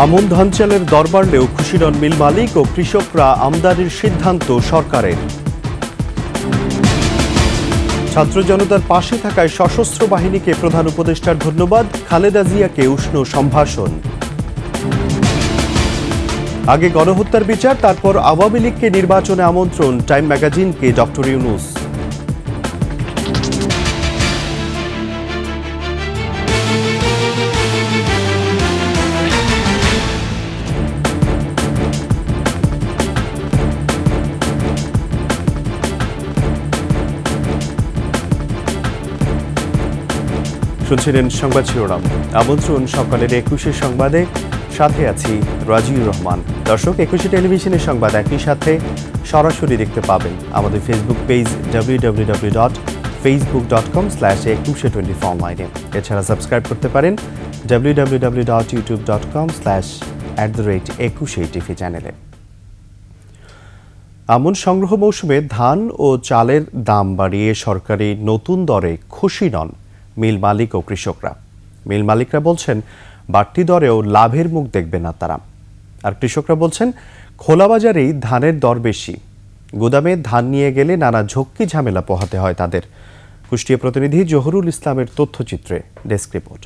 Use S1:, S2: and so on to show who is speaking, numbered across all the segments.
S1: আমন ধান চালের দর বাড়লেও খুশি নন মিল মালিক ও কৃষকরা। আমদানির সিদ্ধান্ত সরকারের। ছাত্র জনতার পাশে থাকায় সশস্ত্র বাহিনীকে প্রধান উপদেষ্টার ধন্যবাদ। খালেদা জিয়াকে উষ্ণ সম্ভাষণ। আগে গণহত্যার বিচার, তারপর আওয়ামী লীগকে নির্বাচনে আমন্ত্রণ, টাইম ম্যাগাজিনকে ডক্টর ইউনূস। শুনছিলেন সংবাদ শিরোনাম। আমন্ত্রণ সকালের ২১ সংবাদে, সাথে আছি রাজিউর রহমান। দর্শক, ২১ টেলিভিশনের সংবাদ একই সাথে সরাসরি দেখতে পাবেন আমাদের ফেসবুক পেজ www.facebook.com/2124 অনলাইনে। এছাড়া সাবস্ক্রাইব করতে পারেন www.youtube.com/@21TV চ্যানেলে। আমন সংগ্রহ মৌসুমে ধান ও চালের দাম বাড়িয়ে সরকারি নতুন দরে খুশি নন মিল মালিক ও কৃষকরা। মিল মালিকরা বলছেন বাড়তি দরেও লাভের মুখ দেখবে না তারা, আর কৃষকরা বলছেন খোলা বাজারেই ধানের দর বেশি। গুদামে ধান নিয়ে গেলে নানা ঝক্কি ঝামেলা পোহাতে হয় তাদের। কুষ্টিয়া প্রতিনিধি জহুরুল ইসলামের তথ্যচিত্রে ডেস্ক রিপোর্ট।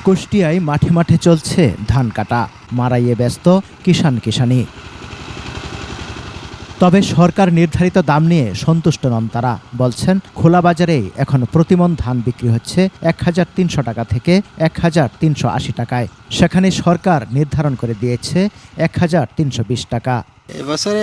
S2: কুষ্টিয়ায় মাঠে মাঠে চলছে ধান কাটা, মারাইয়ে ব্যস্ত কিষানি। তবে সরকার নির্ধারিত দাম নিয়ে সন্তুষ্ট নন তারা। বলছেন খোলা বাজারে এখন প্রতিমণ ধান বিক্রি হচ্ছে ১৩০০ টাকা থেকে ১৩৮০ টাকায়। সেখানে সরকার নির্ধারণ করে দিয়েছে ১৩২০ টাকা।
S3: এবছরে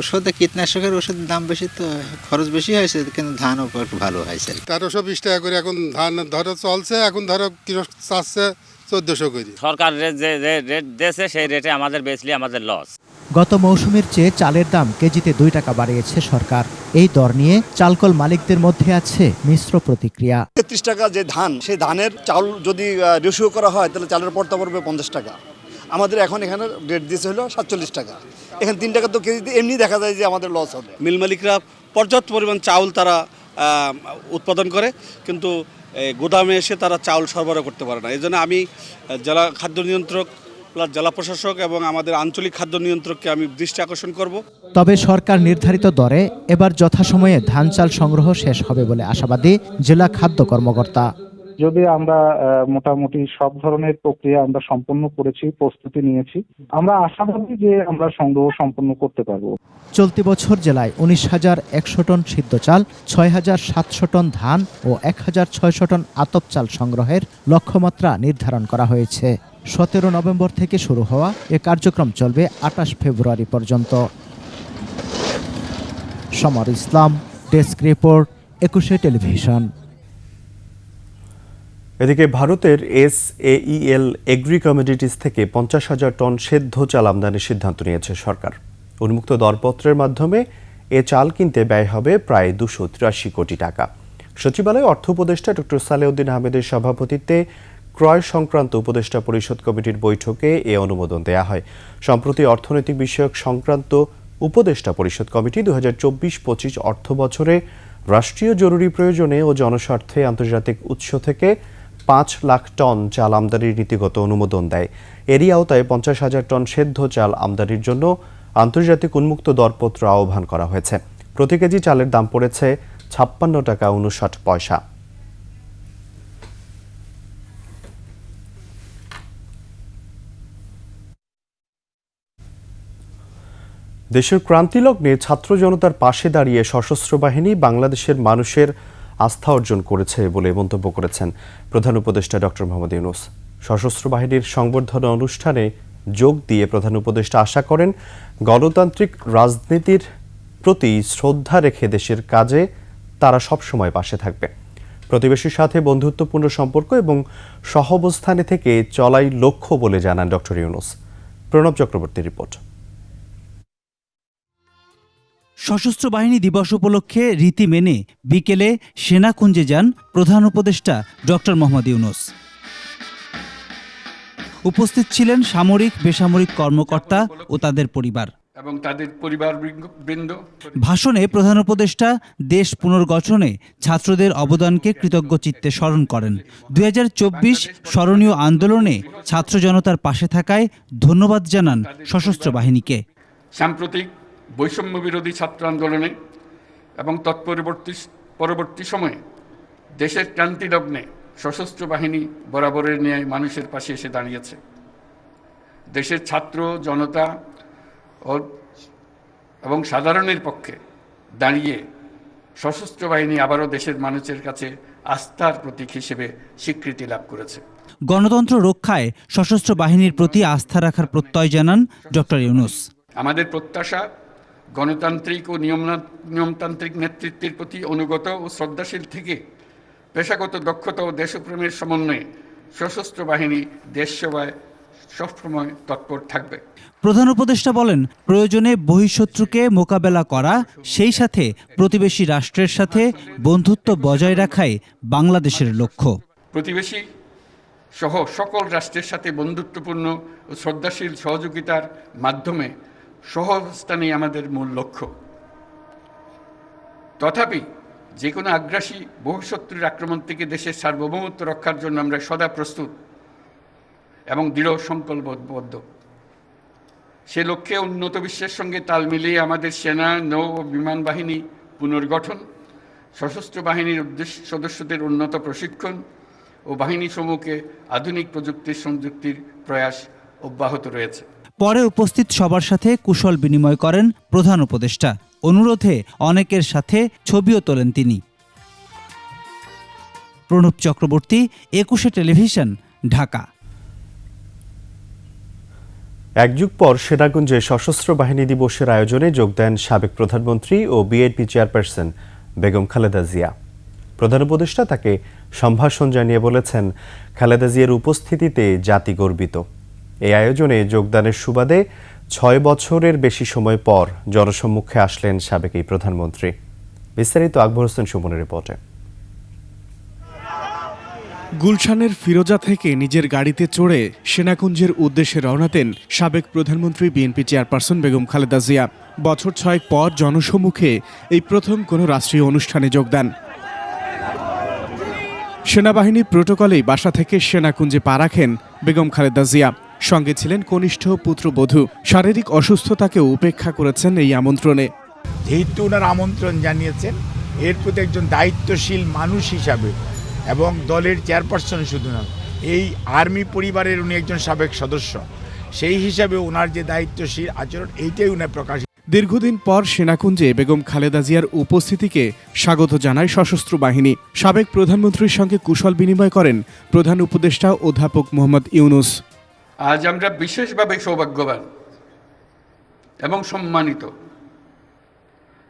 S3: ওষুধে কীটনাশকের ওষুধের দাম বেশি, তো খরচ বেশি হয়েছে, কিন্তু ধানও একটু ভালো হয়েছে। ১৩২০ টাকা করে এখন ধান ধরো চলছে। এখন ধরো কৃষক চাচ্ছে ১৪০০ করে।
S4: সরকার যে রেট দিয়েছে সেই রেটে আমাদের বেচলে আমাদের লস।
S2: গত মৌসুমের চেয়ে চালের দাম কেজিতে ২ টাকা বাড়িয়েছে সরকার। এই দর নিয়ে চালকল মালিকদের মধ্যে আছে মিশ্র প্রতিক্রিয়া।
S5: ৩৩ টাকা যে ধান, সেই ধানের চাল যদি রেশিও করা হয় তাহলে চালের পড়তা পড়বে ৫০ টাকা। আমাদের এখন এখানে রেট দিয়েছে হলো ৪৭ টাকা। এখানে ৩ টাকা তো কেজিতে এমনি দেখা যায় যে আমাদের লস হবে।
S6: মিল মালিকরা পর্যাপ্ত পরিমাণ চাউল তারা উৎপাদন করে, কিন্তু গোদামে এসে তারা চাউল সরবরাহ করতে পারে না। এই জন্য আমি জেলা খাদ্য নিয়ন্ত্রক, জেলা প্রশাসক এবং আমাদের আঞ্চলিক খাদ্য নিয়ন্ত্রককে আমি দৃষ্টি আকর্ষণ করব।
S2: তবে সরকার নির্ধারিত দরে এবার যথাসময়ে ধান চাল সংগ্রহ শেষ হবে বলে আশাবাদী জেলা খাদ্য কর্মকর্তা।
S7: যদি আমরা মোটামুটি সব ধরনের প্রক্রিয়া আমরা সম্পন্ন করেছি, প্রস্তুতি নিয়েছি, আমরা আশাবাদী যে আমরা সংগ্রহ সম্পন্ন করতে পারবো।
S2: চলতি বছর জেলায় ১৯,১০০ টন সিদ্ধ চাল, ৬,৭০০ টন ধান ও ১,৬০০ টন আতপ চাল সংগ্রহের লক্ষ্যমাত্রা নির্ধারণ করা হয়েছে। ১৭ নভেম্বর থেকে শুরু হওয়া এ কার্যক্রম চলবে ২৮ ফেব্রুয়ারি পর্যন্ত। সমর ইসলাম, ডেস্ক রিপোর্ট, ২১ টেলিভিশন।
S1: এদিকে ভারতের SAEL এগ্রি কমোডিটিস থেকে ৫০,০০০ টন সেদ্ধ চাল আমদানির সিদ্ধান্ত নিয়েছে সরকার। উন্মুক্ত দরপত্রের মাধ্যমে এ চাল কিনতে ব্যয় হবে প্রায় ২৮৩ কোটি টাকা। সচিবালয়ে অর্থ উপদেষ্টা ডক্টর সালেউদ্দিন আহমেদের সভাপতিত্বে ক্রয় সংক্রান্ত উপদেষ্টা পরিষদ কমিটির বৈঠকে এ অনুমোদন দেয়া হয়। সম্প্রতি অর্থনৈতিক বিষয়ক সংক্রান্ত উপদেষ্টা পরিষদ কমিটি ২০২৪-২৫ অর্থ বছরে রাষ্ট্রীয় জরুরি প্রয়োজনে ও জনস্বার্থে আন্তর্জাতিক উৎস থেকে ৫ লাখ টন চাল আমদানির নীতিগত অনুমোদন দেয়। এরই আওতায় ৫০,০০০ টন সেদ্ধ চাল আমদানির জন্য আন্তর্জাতিক উন্মুক্ত দরপত্র আহ্বান করা হয়েছে। প্রতি কেজি চালের দাম পড়েছে ৫৬ টাকা ৫৯ পয়সা। দেশের ক্রান্তিলগ্নে ছাত্র জনতার পাশে দাঁড়িয়ে সশস্ত্র বাহিনী বাংলাদেশের মানুষের আস্থা অর্জন করেছে বলে মন্তব্য করেছেন প্রধান উপদেষ্টা ডক্টর মোহাম্মদ ইউনূস। সশস্ত্র বাহিনীর সংবর্ধনা অনুষ্ঠানে যোগ দিয়ে প্রধান উপদেষ্টা আশা করেন গণতান্ত্রিক রাজনীতির প্রতি শ্রদ্ধা রেখে দেশের কাজে তারা সবসময় পাশে থাকবে। প্রতিবেশীর সাথে বন্ধুত্বপূর্ণ সম্পর্ক এবং সহাবস্থানে থেকে চলাই লক্ষ্য বলে জানান ডক্টর ইউনূস। প্রণব চক্রবর্তী রিপোর্ট।
S8: সশস্ত্র বাহিনী দিবস উপলক্ষে রীতি মেনে বিকেলে সেনাকুঞ্জে যান প্রধান উপদেষ্টা ডক্টর মোহাম্মদ ইউনূস। উপস্থিত ছিলেন সামরিক বেসামরিক কর্মকর্তা ও তাদের পরিবার।
S9: এবং তাদের পরিবার বৃন্দ।
S8: ভাষণে প্রধান উপদেষ্টা দেশ পুনর্গঠনে ছাত্রদের অবদানকে কৃতজ্ঞ চিত্তে স্মরণ করেন। 2024 স্মরণীয় আন্দোলনে ছাত্র জনতার পাশে থাকায় ধন্যবাদ জানান সশস্ত্র বাহিনীকে।
S9: সাম্প্রতিক বৈষম্য বিরোধী ছাত্র আন্দোলনে এবং পরবর্তী সময়ে দেশের ক্রান্তিলগ্নে সশস্ত্র বাহিনী বরাবরের ন্যায় মানুষের পাশে এসে দাঁড়িয়েছে। দেশের ছাত্র জনতা এবং সাধারণের পক্ষে দাঁড়িয়ে সশস্ত্র বাহিনী আবারও দেশের মানুষের কাছে আস্থার প্রতীক হিসেবে স্বীকৃতি লাভ করেছে।
S8: গণতন্ত্র রক্ষায় সশস্ত্র বাহিনীর প্রতি আস্থা রাখার প্রত্যয় জানান ডক্টর ইউনূস।
S9: আমাদের প্রত্যাশা গণতান্ত্রিক ও নিয়মতান্ত্রিক নেতৃত্বের প্রতি অনুগত ও শ্রদ্ধাশীল থেকে পেশাগত দক্ষতা ও দেশপ্রেমের সমন্বয়ে সশস্ত্র বাহিনী দেশ সেবায় সবসময় তৎপর থাকবে।
S8: প্রধান উপদেষ্টা বলেন, প্রয়োজনে বহিঃশত্রুকে মোকাবেলা করা, সেই সাথে প্রতিবেশী রাষ্ট্রের সাথে বন্ধুত্ব বজায় রাখাই বাংলাদেশের লক্ষ্য।
S9: প্রতিবেশী সহ সকল রাষ্ট্রের সাথে বন্ধুত্বপূর্ণ ও শ্রদ্ধাশীল সহযোগিতার মাধ্যমে সহাবস্থানই আমাদের মূল লক্ষ্য। তথাপি যে কোনো আগ্রাসী বহিঃশত্রুর আক্রমণ থেকে দেশের সার্বভৌমত্ব রক্ষার জন্য আমরা সদা প্রস্তুত এবং দৃঢ় সংকল্পবদ্ধ। সে লক্ষ্যে উন্নত বিশ্বের সঙ্গে তাল মিলিয়ে আমাদের সেনা, নৌ ও বিমান বাহিনী পুনর্গঠন, সশস্ত্র বাহিনীর সদস্যদের উন্নত প্রশিক্ষণ ও বাহিনী সমূহকে আধুনিক প্রযুক্তির সংযুক্তির প্রয়াস অব্যাহত রয়েছে।
S8: পরে উপস্থিত সবার সাথে কুশল বিনিময় করেন প্রধান উপদেষ্টা। অনুরোধে অনেকের সাথে ছবিও তোলেন তিনি। প্রণব চক্রবর্তী, 21 টেলিভিশন, ঢাকা।
S1: এক যুগ পর সেনাকুঞ্জে সশস্ত্র বাহিনী দিবসের আয়োজনে যোগ দেন সাবেক প্রধানমন্ত্রী ও বিএনপি চেয়ারপারসন বেগম খালেদা জিয়া। প্রধান উপদেষ্টা তাকে সম্ভাষণ জানিয়ে বলেছেন, খালেদা জিয়ার উপস্থিতিতে জাতি গর্বিত। এই আয়োজনে যোগদানের সুবাদে 6 বছরের বেশি সময় পর জনসম্মুখে আসলেন সাবেক এই প্রধানমন্ত্রী। বিস্তারিত আকবর হোসেন সুমনের রিপোর্টে।
S10: গুলশানের ফিরোজা থেকে নিজের গাড়িতে চড়ে সেনাকুঞ্জের উদ্দেশ্যে রওনা দেন সাবেক প্রধানমন্ত্রী বিএনপি চেয়ারপারসন বেগম খালেদা জিয়া। বছর 6 পর জনসম্মুখে এই প্রথম কোনো রাষ্ট্রীয় অনুষ্ঠানে যোগদান। সেনাবাহিনী প্রোটোকলেই বাসা থেকে সেনাকুঞ্জে পা রাখেন বেগম খালেদা জিয়া। সঙ্গে ছিলেন কনিষ্ঠ পুত্রবধূ। শারীরিক অসুস্থতাকে উপেক্ষা করেছেন এই আমন্ত্রণে।
S11: যেহেতু ওনার আমন্ত্রণ জানিয়েছেন, এর প্রতি একজন দায়িত্বশীল মানুষ হিসাবে এবং দলের চেয়ারপারসন শুধু না, এই আর্মি পরিবারের উনি একজন সাবেক সদস্য, সেই হিসাবে ওনার যে দায়িত্বশীল আচরণ, এইটাই উনি প্রকাশ।
S10: দীর্ঘদিন পর সেনাকুঞ্জে বেগম খালেদা জিয়ার উপস্থিতিকে স্বাগত জানায় সশস্ত্র বাহিনী। সাবেক প্রধানমন্ত্রীর সঙ্গে কুশল বিনিময় করেন প্রধান উপদেষ্টা অধ্যাপক মোহাম্মদ ইউনূস।
S9: আজ আমরা বিশেষভাবে সৌভাগ্যবান এবং সম্মানিত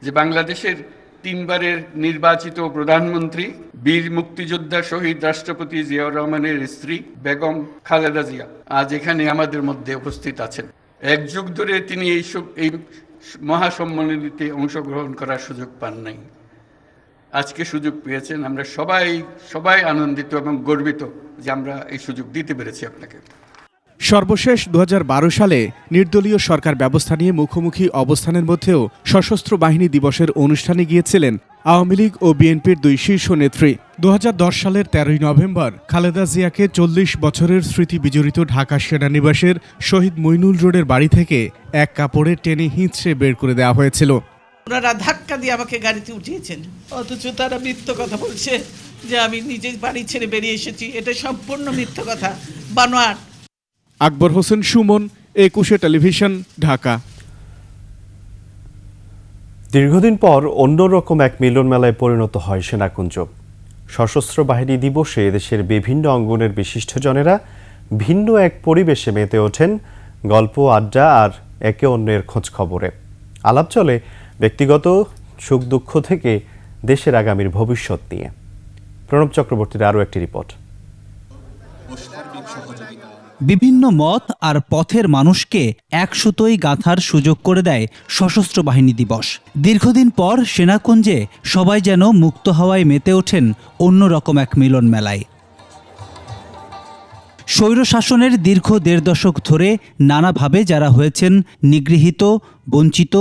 S9: যে বাংলাদেশের 3 বারের নির্বাচিত প্রধানমন্ত্রী, বীর মুক্তিযোদ্ধা শহীদ রাষ্ট্রপতি জিয়াউর রহমানের স্ত্রী বেগম খালেদা জিয়া আজ এখানে আমাদের মধ্যে উপস্থিত আছেন। 1 যুগ ধরে তিনি এই মহাসম্মেলনীতে অংশগ্রহণ করার সুযোগ পান নাই। আজকে সুযোগ পেয়েছেন। আমরা সবাই আনন্দিত এবং গর্বিত যে আমরা এই সুযোগ দিতে পেরেছি আপনাকে।
S10: সর্বশেষ 2012 সালে নির্দলীয় সরকার ব্যবস্থা নিয়ে মুখোমুখি অবস্থানের মধ্যেও সশস্ত্র বাহিনী দিবসের অনুষ্ঠানে গিয়েছিলেন আওয়ামী লীগ ও বিএনপির 2 শীর্ষ নেত্রী। 2010 সালের 13ই নভেম্বর খালেদা জিয়াকে 40 বছরের স্মৃতি বিজড়িত ঢাকা সেনানিবাসের শহীদ মইনুল রোডের বাড়ি থেকে এক কাপড়ে টেনে হিঁচড়ে বের করে দেওয়া হয়েছিল।
S12: ওনারা ধাক্কা দিয়ে আমাকে গাড়িতে উঠিয়েছেন, অথচ তারা মিথ্য কথা বলছে যে আমি নিজে বাড়ি ছেড়ে বেরিয়ে এসেছি। এটা সম্পূর্ণ মিথ্য কথা, বানোয়াট।
S10: আকবর হোসেন সুমন, 21 টেলিভিশন, ঢাকা।
S1: দীর্ঘদিন পর অন্যরকম এক মিলন মেলায় পরিণত হয় সেনাকুঞ্জ। সশস্ত্র বাহিনী দিবসে দেশের বিভিন্ন অঙ্গনের বিশিষ্টজনেরা ভিন্ন এক পরিবেশে মেতে ওঠেন গল্প, আড্ডা আর একে অন্যের খোঁজ খবরে। আলাপ চলে ব্যক্তিগত সুখ দুঃখ থেকে দেশের আগামীর ভবিষ্যৎ নিয়ে। প্রণব চক্রবর্তীর আরও একটি রিপোর্ট।
S8: বিভিন্ন মত আর পথের মানুষকে এক সুতোয় গাঁথার সুযোগ করে দেয় সশস্ত্র বাহিনী দিবস। দীর্ঘদিন পর সেনাকুঞ্জে সবাই যেন মুক্ত হাওয়ায় মেতে ওঠেন অন্যরকম এক মিলন মেলায়। স্বৈর শাসনের দীর্ঘ ১.৫ দশক ধরে নানাভাবে যারা হয়েছেন নিগৃহীত, বঞ্চিত,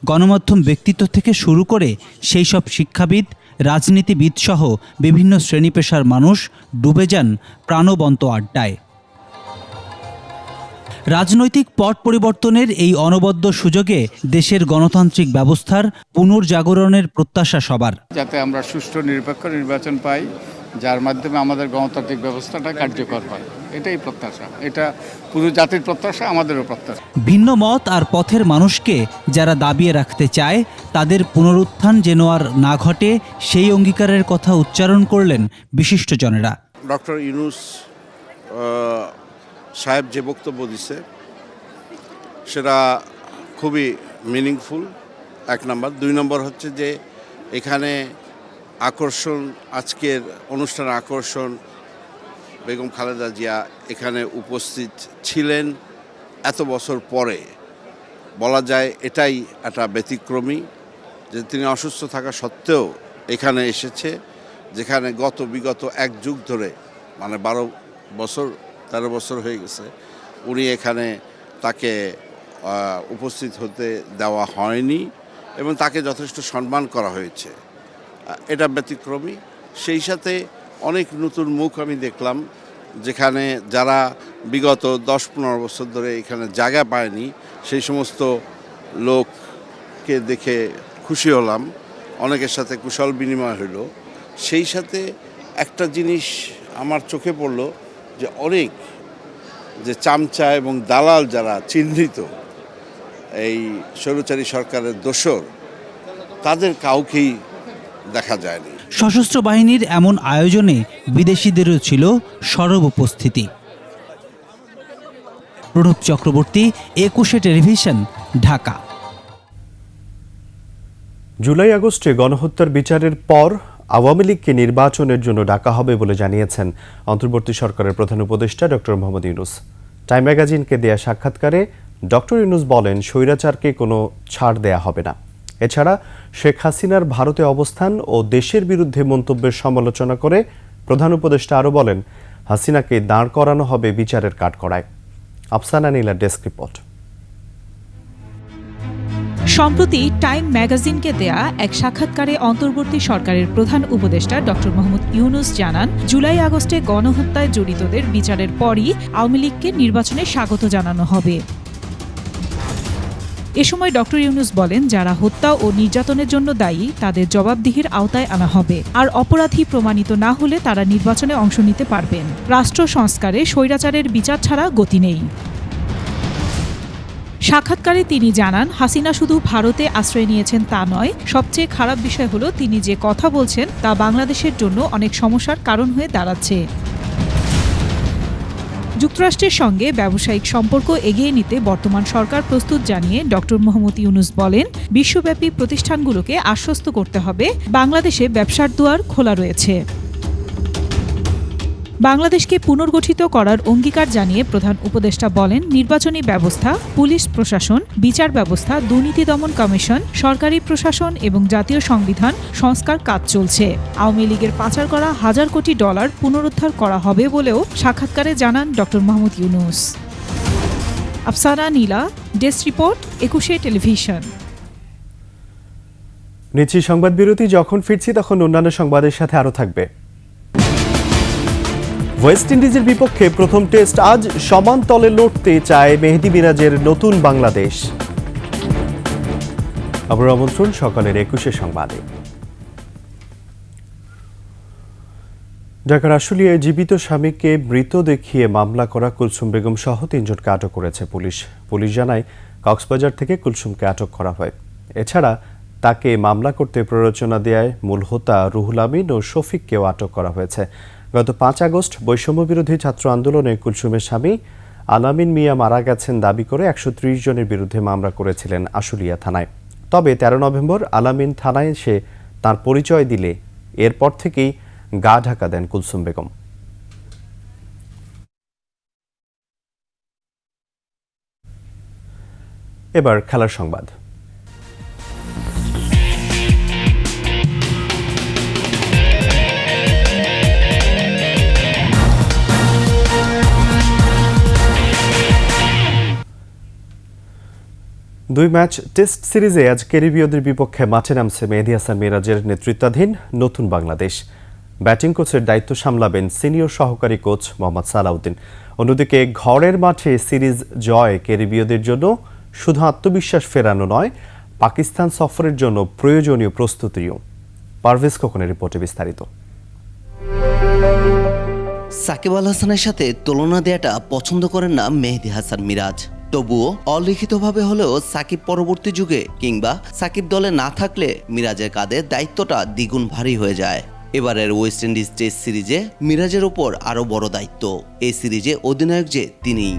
S8: গণমাধ্যম ব্যক্তিত্ব থেকে শুরু করে সেই সব শিক্ষাবিদ, রাজনীতিবিদ সহ বিভিন্ন শ্রেণী পেশার মানুষ ডুবে যান প্রাণবন্ত আড্ডায়। রাজনৈতিক পট পরিবর্তনের এই অনবদ্য সুযোগে দেশের গণতান্ত্রিক ব্যবস্থার পুনর্জাগরণের প্রত্যাশা সবার।
S13: যাতে আমরা সুষ্ঠু নিরপেক্ষ নির্বাচন পাই, যার মাধ্যমে আমাদের গণতান্ত্রিক ব্যবস্থাটা কার্যকর হয়, এটাই প্রত্যাশা। এটা পুরো জাতির প্রত্যাশা, আমাদেরও প্রত্যাশা।
S8: ভিন্ন মত আর পথের মানুষকে যারা দাবিয়ে রাখতে চায় তাদের পুনরুত্থান যেন আর না ঘটে, সেই অঙ্গীকারের কথা উচ্চারণ করলেন বিশিষ্টজনেরা।
S14: ডক্টর ইউনূস সাহেব যে বক্তব্য দিছে সেটা খুবই মিনিংফুল, 1 নম্বর। 2 নম্বর হচ্ছে যে এখানে আকর্ষণ, আজকের অনুষ্ঠানের আকর্ষণ বেগম খালেদা জিয়া এখানে উপস্থিত ছিলেন এত বছর পরে। বলা যায় এটাই একটা ব্যতিক্রমী যে তিনি অসুস্থ থাকা সত্ত্বেও এখানে এসেছে, যেখানে বিগত 1 যুগ ধরে, মানে 13 বছর হয়ে গেছে, উনি এখানে তাকে উপস্থিত হতে দেওয়া হয়নি এবং তাকে যথেষ্ট সম্মান করা হয়েছে। এটা ব্যতিক্রমী। সেই সাথে অনেক নতুন মুখ আমি দেখলাম, যেখানে যারা বিগত 10-15 বছর ধরে এখানে জায়গা পায়নি, সেই সমস্ত লোককে দেখে খুশি হলাম। অনেকের সাথে কুশল বিনিময় হলো। সেই সাথে একটা জিনিস আমার চোখে পড়ল যে অনেক যে চামচা এবং দালাল যারা চিহ্নিত এই স্বৈরাচারী সরকারের দোসর, তাদের কাউকেই দেখা যায়নি।
S8: সশস্ত্র বাহিনীর এমন আয়োজনে বিদেশিদেরও ছিল সরব উপস্থিতি। প্রণব চক্রবর্তী, 21 টেলিভিশন, ঢাকা।
S1: জুলাই আগস্টে গণহত্যার বিচারের পর আওয়ামী লীগকে নির্বাচনের জন্য ডাকা হবে বলে জানিয়েছেন অন্তর্বর্তী সরকারের প্রধান উপদেষ্টা ডক্টর মোহাম্মদ ইউনূস। টাইম ম্যাগাজিনকে দেয়া সাক্ষাৎকারে ডক্টর ইউনূস বলেন, স্বৈরাচারকে কোনো ছাড় দেয়া হবে না। এছাড়া শেখ হাসিনার ভারতে অবস্থান ও দেশের বিরুদ্ধে মন্তব্যের সমালোচনা করে প্রধান উপদেষ্টা আরও বলেন, হাসিনাকে দাঁড় করানো হবে বিচারের কাঠগড়ায়। আফসানা নীলার ডেস্ক রিপোর্ট।
S15: সম্প্রতি টাইম ম্যাগাজিনকে দেয়া এক সাক্ষাৎকারে অন্তর্বর্তী সরকারের প্রধান উপদেষ্টা ডক্টর মোহাম্মদ ইউনূস জানান, জুলাই আগস্টে গণহত্যায় জড়িতদের বিচারের পরই আওয়ামী লীগকে নির্বাচনে স্বাগত জানানো হবে। এ সময় ডক্টর ইউনূস বলেন, যারা হত্যা ও নির্যাতনের জন্য দায়ী তাদের জবাবদিহির আওতায় আনা হবে, আর অপরাধী প্রমাণিত না হলে তারা নির্বাচনে অংশ নিতে পারবেন। রাষ্ট্র সংস্কারে স্বৈরাচারের বিচার ছাড়া গতি নেই। সাক্ষাৎকারে তিনি জানান, হাসিনা শুধু ভারতে আশ্রয় নিয়েছেন তা নয়, সবচেয়ে খারাপ বিষয় হলো তিনি যে কথা বলছেন তা বাংলাদেশের জন্য অনেক সমস্যার কারণ হয়ে দাঁড়াচ্ছে। যুক্তরাষ্ট্রের সঙ্গে ব্যবসায়িক সম্পর্ক এগিয়ে নিতে বর্তমান সরকার প্রস্তুত জানিয়ে ডক্টর মোহাম্মদ ইউনূস বলেন, বিশ্বব্যাপী প্রতিষ্ঠানগুলোকে আশ্বস্ত করতে হবে বাংলাদেশে ব্যবসার দুয়ার খোলা রয়েছে। বাংলাদেশকে পুনর্গঠিত করার অঙ্গীকার জানিয়ে প্রধান উপদেষ্টা বলেন, নির্বাচনী ব্যবস্থা, পুলিশ প্রশাসন, বিচার ব্যবস্থা, দুর্নীতি দমন কমিশন, সরকারি প্রশাসন এবং জাতীয় সংবিধান সংস্কার কাজ চলছে। আওয়ামী লীগের পাচার করা $1,000 কোটি পুনরুদ্ধার করা হবে বলেও সাক্ষাৎকারে জানান ডক্টর মোহাম্মদ ইউনূস। আফসানা নীলা, ডেস্ক রিপোর্ট, 21 টেলিভিশন।
S1: নিচ্ছি সংবাদ বিরতি। যখন ফিরছি তখন অন্যান্য সংবাদের সাথে আরও থাকবে। ওয়েস্ট ইন্ডিজের বিপক্ষে প্রথম টেস্ট আজ, সমান তলে লড়তে চায় মেহেদী মিরাজের নতুন বাংলাদেশ। আবার আমন্ত্রণ সকালের 21 সংবাদে। ঢাকার আশুলিয়ায় জীবিত স্বামীকে মৃত দেখিয়ে মামলা করা কুলসুম বেগম সহ 3 জনকে আটক করেছে পুলিশ। পুলিশ জানায়, কক্সবাজার থেকে কুলসুমকে আটক করা হয়। এছাড়া তাকে মামলা করতে প্ররোচনা দেয় মূল হোতা রুহুল আমিন ও শফিককেও আটক করা হয়েছে। গত 5 আগস্ট বৈষম্য বিরোধী ছাত্র আন্দোলনে কুলসুমের স্বামী আলামিন মিয়া মারা গেছেন দাবি করে 130 জনের বিরুদ্ধে মামলা করেছিলেন আশুলিয়া থানায়। তবে 13 নভেম্বর আলামিন থানায় এসে তার পরিচয় দিলে এরপর থেকেই গা ঢাকা দেন কুলসুম বেগম। এবার খেলার সংবাদ। 2 ম্যাচ টেস্ট সিরিজে আজ ক্যারিবীয়দের বিপক্ষে মাঠে নামছে মেহেদী হাসান মিরাজের নেতৃত্বাধীন নতুন বাংলাদেশ। ব্যাটিং কোচের দায়িত্ব সামলাবেন সিনিয়র সহকারী কোচ মোহাম্মদ সালাউদ্দিন। অন্যদিকে ঘরের মাঠে সিরিজ জয় ক্যারিবীয়দের জন্য শুধু আত্মবিশ্বাস ফেরানো নয়, পাকিস্তান সফরের জন্য প্রয়োজনীয় প্রস্তুতিও। পারভেজ খোকনের রিপোর্টে বিস্তারিত।
S16: সাকিব আল হাসানের সাথে তুলনা দেওয়াটা পছন্দ করেন না মেহেদী হাসান মিরাজ। তবুও অলিখিতভাবে হলেও সাকিব পরবর্তী যুগে কিংবা সাকিব দলে না থাকলে মিরাজের কাঁধে দায়িত্বটা দ্বিগুণ ভারী হয়ে যায়। এবারের ওয়েস্ট ইন্ডিজ টেস্ট সিরিজে মিরাজের ওপর আরও বড় দায়িত্ব। এই সিরিজে অধিনায়ক যে তিনিই।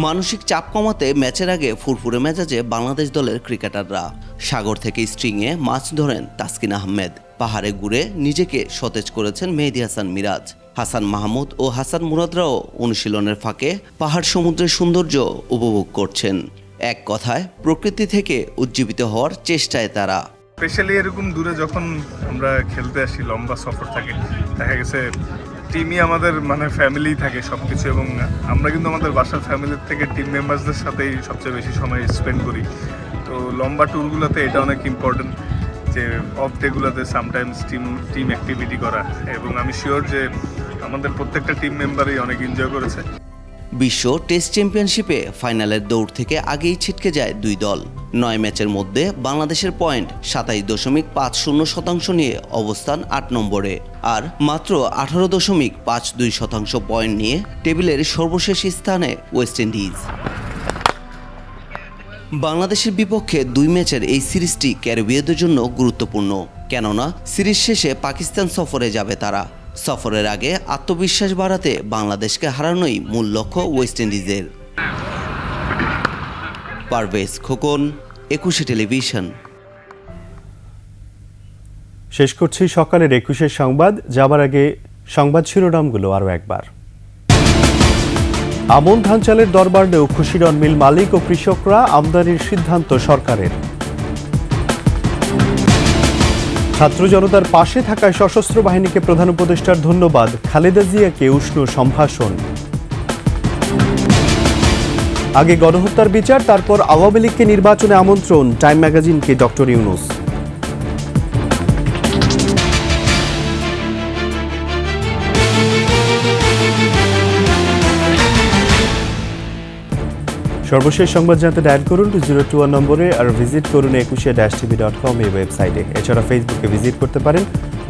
S16: মানসিক চাপ কমাতে ম্যাচের আগে ফুরফুরে মেজাজে বাংলাদেশ দলের ক্রিকেটাররা। সাগর থেকে স্ট্রিংয়ে মাছ ধরেন তাসকিন আহমেদ। পাহাড়ে ঘুরে নিজেকে সতেজ করেছেন মেহেদী হাসান মিরাজ। হাসান মাহমুদ ও হাসান মুরাদরাও অনুশীলনের ফাঁকে পাহাড় সমুদ্রের সৌন্দর্য উপভোগ করছেন। এক কথায় প্রকৃতি থেকে উজ্জীবিত হওয়ার চেষ্টায় তারা।
S17: স্পেশালি এরকম দূরে যখন আমরা খেলতে আসি, লম্বা সফর থাকে, দেখা গেছে টিমই আমাদের ফ্যামিলি থাকে সবকিছু, এবং আমরা কিন্তু আমাদের বাসার ফ্যামিলির থেকে টিম মেম্বারসদের সাথেই সবচেয়ে বেশি সময় স্পেন্ড করি। তো লম্বা ট্যুরগুলোতে এটা অনেক ইম্পর্টেন্ট যে অফ ডেগুলোতে সামটাইমস টিম অ্যাক্টিভিটি করা, এবং আমি শিওর যে আমাদের প্রত্যেকটা টিম মেম্বারই অনেক এনজয় করেছে।
S16: বিশ্ব টেস্ট চ্যাম্পিয়নশিপে ফাইনালের দৌড় থেকে আগেই ছিটকে যায় দুই দল। 9 ম্যাচের মধ্যে বাংলাদেশের পয়েন্ট 27.50% নিয়ে অবস্থান 8 নম্বরে, আর মাত্র 18.52% পয়েন্ট নিয়ে টেবিলের সর্বশেষ স্থানে ওয়েস্ট ইন্ডিজ। বাংলাদেশের বিপক্ষে 2 ম্যাচের এই সিরিজটি ক্যারিবীয়দের জন্য গুরুত্বপূর্ণ, কেননা সিরিজ শেষে পাকিস্তান সফরে যাবে তারা। সফরের আগে আত্মবিশ্বাস বাড়াতে বাংলাদেশকে হারানোই মূল লক্ষ্য ওয়েস্ট ইন্ডিজের। পারভেজ খোকন, 21 টেলিভিশন।
S1: শেষ করছি সকালের 21 সংবাদ। যাবার আগে সংবাদ শিরোনামগুলো আরও একবার। আমন ধান চালের দর বাড়লেও খুশি নন মিল মালিক ও কৃষকরা, আমদানির সিদ্ধান্ত সরকারের। ছাত্র জনতার পাশে থাকায় সশস্ত্র বাহিনীকে প্রধান উপদেষ্টার ধন্যবাদ, খালেদা জিয়াকে উষ্ণ সম্ভাষণ। আগে গণহত্যার বিচার, তারপর আওয়ামী লীগকে নির্বাচনে আমন্ত্রণ, টাইম ম্যাগাজিনকে ডক্টর ইউনূস। সর্বশেষ সংবাদ জানতে ডায়াল করুন 2021 নম্বরে, আর ভিজিট করুন 21tv.com এই ওয়েবসাইটে। এছাড়া ফেসবুকে ভিজিট করতে পারেন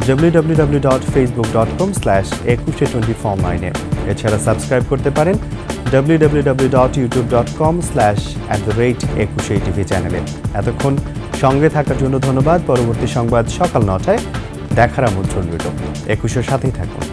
S1: www.facebook.com/2124 এছাড়া সাবস্ক্রাইব করতে পারেন www.youtube.com/@21tv চ্যানেলে। এতক্ষণ সঙ্গে থাকার জন্য ধন্যবাদ। পরবর্তী সংবাদ সকাল 9টায় দেখার আমন্ত্রণ রইল। 21-এর সাথেই থাকুন।